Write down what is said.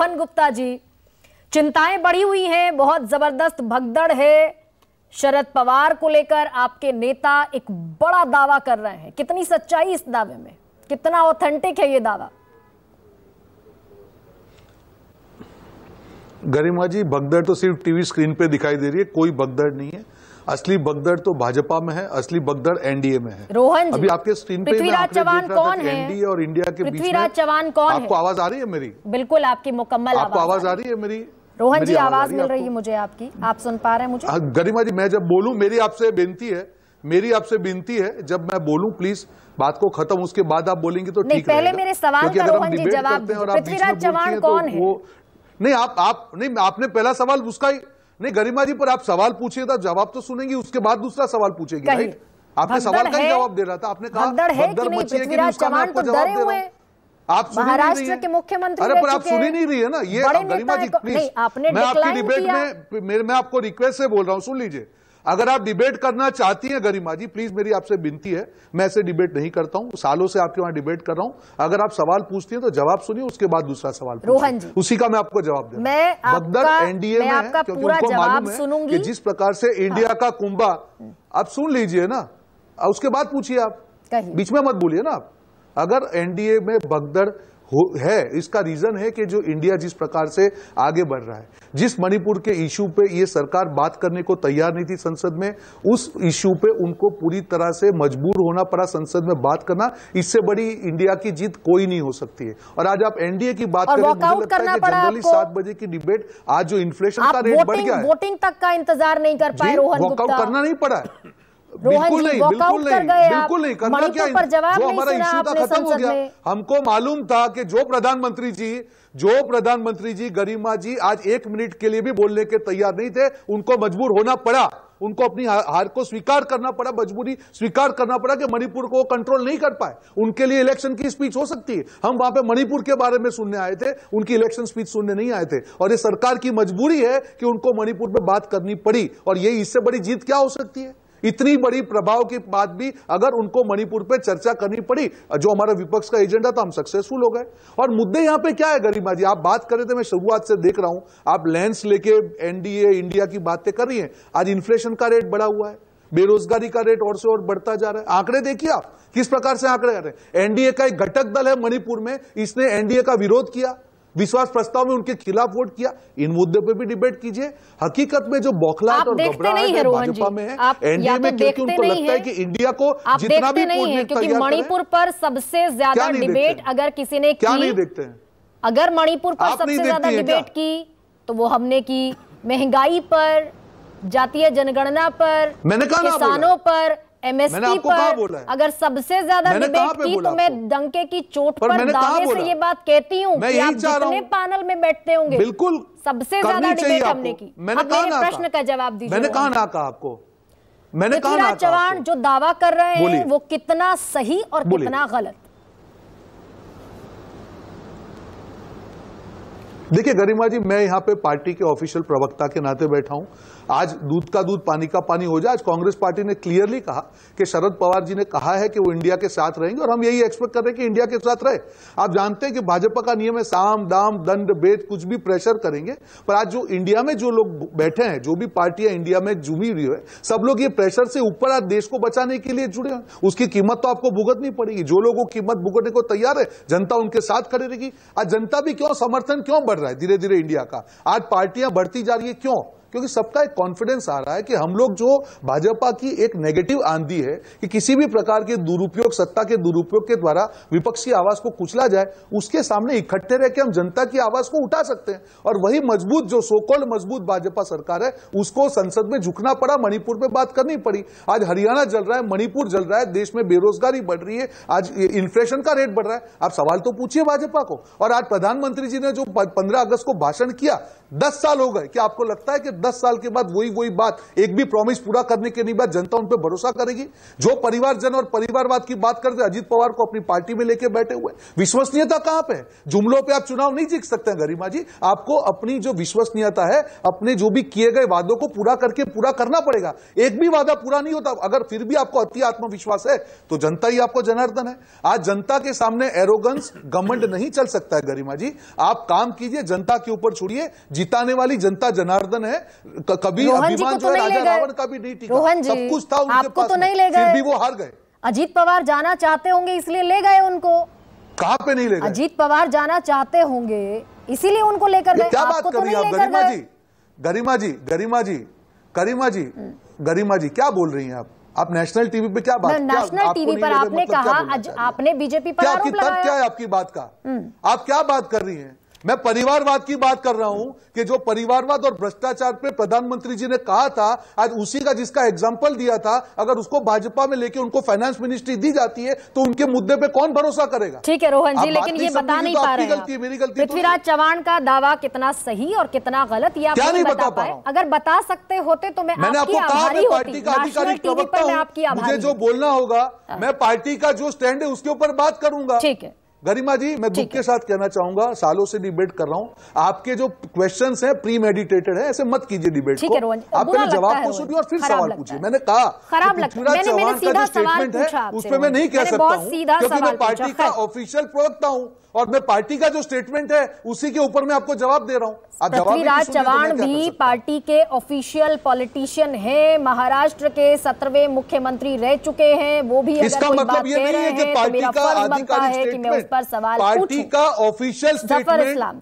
रोहन गुप्ता जी, चिंताएं बढ़ी हुई हैं, बहुत जबरदस्त भगदड़ है। शरद पवार को लेकर आपके नेता एक बड़ा दावा कर रहे हैं, कितनी सच्चाई इस दावे में, कितना ऑथेंटिक है ये दावा? गरिमा जी, भगदड़ तो सिर्फ टीवी स्क्रीन पे दिखाई दे रही है, कोई भगदड़ नहीं है। असली भगदड़ तो भाजपा में है, असली भगदड़ एनडीए में है। रोहन जी, अभी आपके स्क्रीन पे पृथ्वीराज चव्हाण कौन है? एनडीए और इंडिया के बीच में पृथ्वीराज चव्हाण कौन है? आपको आवाज आ रही है मेरी? बिल्कुल, आपकी मुकम्मल आपको आवाज आ रही है मेरी? रोहन जी, आवाज मिल रही है मुझे आपकी, आप सुन पा रहे हैं मुझे? गरिमा जी, मैं जब बोलूं, मेरी आपसे बेनती है, जब मैं बोलूं प्लीज बात को खत्म, उसके बाद आप बोलेंगे तो ठीक रहेगा। पहले मेरे सवाल का रोहन जी जवाब दीजिए। पृथ्वीराज चव्हाण कौन है? नहीं, आपने पहला सवाल उसका ही नहीं गरिमा जी, पर आप सवाल पूछिए तो जवाब तो सुनेंगी, उसके बाद दूसरा सवाल पूछेगी, राइट? आपने सवाल का ही जवाब दे रहा था, आपने कहा भगदड़ मची है कि नहीं, उसका मैं आपको जवाब दे रहा हूं। आप महाराष्ट्र के मुख्यमंत्री, अरे पर आप सुन ही नहीं रही है ना ये गरिमा जी, प्लीज। मैं आपकी डिबेट में मैं आपको रिक्वेस्ट से बोल रहा हूं, सुन लीजिए। अगर आप डिबेट करना चाहती हैं गरिमा जी, प्लीज, मेरी आपसे विनती है, मैं ऐसे डिबेट नहीं करता हूं, सालों से आपके वहां डिबेट कर रहा हूं। अगर आप सवाल पूछती हैं तो जवाब सुनिए, उसके बाद दूसरा सवाल रोहन जी, उसी का मैं आपको जवाब दे रहा हूं। भगदड़ एनडीए में है, क्योंकि उनको मालूम है कि जिस प्रकार से इंडिया का कुंभा, आप सुन लीजिए ना, उसके बाद पूछिए, आप बीच में मत बोलिए ना आप। अगर एनडीए में भगदड़ है, इसका रीजन है कि जो इंडिया जिस प्रकार से आगे बढ़ रहा है, जिस मणिपुर के इश्यू पे ये सरकार बात करने को तैयार नहीं थी संसद में, उस इश्यू पे उनको पूरी तरह से मजबूर होना पड़ा संसद में बात करना। इससे बड़ी इंडिया की जीत कोई नहीं हो सकती है। और आज आप एनडीए की बात करें, मुझे लगता है कि जनरली 7 बजे की डिबेट, आज जो इन्फ्लेशन का रेट बढ़ गया है, वोटिंग तक का इंतजार नहीं कर पाए रोहन गुप्ता। वॉकआउट करना नहीं पड़ा है, बिल्कुल नहीं, बिल्कुल नहीं करना। क्या जो हमारा इश्यू था खत्म हो गया। हमको मालूम था कि जो प्रधानमंत्री जी गरिमा जी आज 1 मिनट के लिए भी बोलने के तैयार नहीं थे, उनको मजबूर होना पड़ा, उनको अपनी हार को स्वीकार करना पड़ा, मजबूरी स्वीकार करना पड़ा कि मणिपुर को कंट्रोल नहीं कर पाए। उनके लिए इलेक्शन की स्पीच हो सकती है, हम वहां पे मणिपुर के बारे में सुनने आए थे, उनकी इलेक्शन स्पीच सुनने नहीं आए थे। और ये सरकार की मजबूरी है कि उनको मणिपुर में बात करनी पड़ी, और ये इससे बड़ी जीत क्या हो सकती है? इतनी बड़ी प्रभाव के बाद भी अगर उनको मणिपुर पे चर्चा करनी पड़ी, जो हमारा विपक्ष का एजेंडा था, हम सक्सेसफुल हो गए। और मुद्दे यहां पे क्या है गरिमा जी, आप बात कर रहे थे, मैं शुरुआत से देख रहा हूं, आप लैंड्स लेके एनडीए इंडिया की बातें कर रही हैं। आज इन्फ्लेशन का रेट बढ़ा हुआ है, बेरोजगारी का रेट और से और बढ़ता जा रहा है। आंकड़े देखिए आप किस प्रकार से आंकड़े आ रहे हैं। एनडीए का एक घटक दल है मणिपुर में, इसने एनडीए का विरोध किया, विश्वास प्रस्ताव में उनके खिलाफ वोट किया। इन मुद्दे पे भी डिबेट कीजिए। हकीकत में जो बौखलाहट और घबराहट है भाजपा में है, एनडीए में, क्योंकि उनको लगता है कि इंडिया को जितना भी नहीं, क्योंकि मणिपुर पर सबसे ज्यादा डिबेट अगर किसी ने क्या नहीं देखते हैं, अगर मणिपुर पर सबसे ज्यादा डिबेट की तो वो हमने की महंगाई पर, जातीय जनगणना पर, किसानों पर, एमएसपी पर। अगर सबसे ज्यादा डिबेट की तो मैं डंके की चोट पर दावे से ये बात कहती हूँ कि आप जितने पैनल में बैठते होंगे, बिल्कुल सबसे ज्यादा डिबेट हमने की। मैंने कहा मेरे प्रश्न का जवाब दीजिए। मैंने कहा ना कहा आपको, मैंने कहा ना। पृथ्वीराज चव्हाण जो दावा कर रहे हैं वो कितना सही और कितना गलत? देखिए गरिमा जी, मैं यहां पे पार्टी के ऑफिशियल प्रवक्ता के नाते बैठा हूं। आज दूध का दूध पानी का पानी हो जाए। आज कांग्रेस पार्टी ने क्लियरली कहा कि शरद पवार जी ने कहा है कि वो इंडिया के साथ रहेंगे, और हम यही एक्सपेक्ट कर रहे हैं कि इंडिया के साथ रहे। आप जानते हैं कि भाजपा का नियम है, साम दाम दंड भेद, कुछ भी प्रेशर करेंगे। पर आज जो इंडिया में जो लोग बैठे हैं, जो भी पार्टियां इंडिया में जुड़ी हुई है, सब लोग ये प्रेशर से ऊपर आज देश को बचाने के लिए जुड़े हैं। उसकी कीमत तो आपको भुगतनी पड़ेगी। जो लोगों की कीमत भुगतने को तैयार है, जनता उनके साथ खड़ी रहेगी। आज जनता भी क्यों समर्थन क्यों बढ़ रहा है धीरे धीरे इंडिया का, आज पार्टियां बढ़ती जा रही है, क्यों? क्योंकि सबका एक कॉन्फिडेंस आ रहा है कि हम लोग, जो भाजपा की एक नेगेटिव आंधी है कि किसी भी प्रकार के दुरुपयोग, सत्ता के दुरुपयोग के द्वारा विपक्ष की आवाज को कुचला जाए, उसके सामने इकट्ठे रह के हम जनता की आवाज को उठा सकते हैं। और वही मजबूत, जो सोकॉल्ड मजबूत भाजपा सरकार है, उसको संसद में झुकना पड़ा, मणिपुर पे बात करनी पड़ी। आज हरियाणा जल रहा है, मणिपुर जल रहा है, देश में बेरोजगारी बढ़ रही है, आज इन्फ्लेशन का रेट बढ़ रहा है। आप सवाल तो पूछिए भाजपा को। और आज प्रधानमंत्री जी ने जो 15 अगस्त को भाषण किया, 10 साल हो गए, क्या आपको लगता है कि 10 साल के बाद वही बात, एक भी प्रॉमिस पूरा करने के नहीं बाद जनता उन पर भरोसा करेगी? जो परिवारजन और परिवारवाद की बात करते अजीत पवार को अपनी पार्टी में लेके बैठे हुए, विश्वसनीयता कहां पे है? जुमलों पे आप चुनाव नहीं जीत सकते हैं गरिमा जी। आपको अपनी जो विश्वसनीयता है, अपने जो भी किए गए वादों को पूरा करके पूरा करना पड़ेगा। एक भी वादा पूरा नहीं होता। अगर फिर भी आपको अति आत्मविश्वास है तो जनता ही आपको जनार्दन है। आज जनता के सामने एरोगेंस, घमंड नहीं चल सकता है गरिमा जी। आप काम कीजिए, जनता के ऊपर छोड़िए। जिताने वाली जनता जनार्दन है। कभी अभिमान जो है राजा रावण का भी नहीं टिका, सब कुछ था उनके पास, फिर भी वो हार गए। अजीत पवार जाना चाहते होंगे इसलिए ले गए उनको। कहां पे नहीं ले गए? अजीत पवार जाना चाहते होंगे इसीलिए उनको लेकर गए। क्या बात कर रही है आप गरिमा जी? गरिमा जी क्या बोल रही हैं आप नेशनल टीवी पे क्या बात? नेशनल टीवी पर आपने कहा, आपने बीजेपी पर आरोप लगाया। क्या है आपकी बात का? आप क्या बात कर रही हैं? मैं परिवारवाद की बात कर रहा हूं कि जो परिवारवाद और भ्रष्टाचार पे प्रधानमंत्री जी ने कहा था, आज उसी का जिसका एग्जाम्पल दिया था, अगर उसको भाजपा में लेके उनको फाइनेंस मिनिस्ट्री दी जाती है तो उनके मुद्दे पे कौन भरोसा करेगा? ठीक है रोहन जी, लेकिन ये बता नहीं पा रहे हैं। मेरी गलती। पृथ्वीराज चौहान का दावा कितना सही और कितना गलत ये आप नहीं बता पाए। अगर बता सकते होते तो मैंने आपको कहा पार्टी का आधिकारिक प्रवक्ता हूं, मुझे जो बोलना होगा मैं पार्टी का जो स्टैंड है उसके ऊपर बात करूंगा। ठीक है गरिमा जी, मैं दुख के साथ कहना चाहूंगा, सालों से डिबेट कर रहा हूं, आपके जो क्वेश्चंस हैं प्री मेडिटेटेड है, ऐसे मत कीजिए डिबेट को। आप पहले जवाब को सुनिए और फिर सवाल पूछिए। मैंने कहा पृथ्वीराज चौहान का जो स्टेटमेंट है उस पर मैं नहीं कह सकता हूं क्योंकि मैं पार्टी का ऑफिशियल प्रवक्ता हूं और मैं पार्टी का जो स्टेटमेंट है उसी के ऊपर मैं आपको जवाब दे रहा हूं। पृथ्वीराज चौहान भी पार्टी के ऑफिशियल पॉलिटिशियन हैं, महाराष्ट्र के 17वें मुख्यमंत्री रह चुके हैं। वो भी इसका मतलब ये नहीं है कि पार्टी का आधिकारिक स्टेटमेंट, पार्टी का ऑफिशियल स्टेटमेंट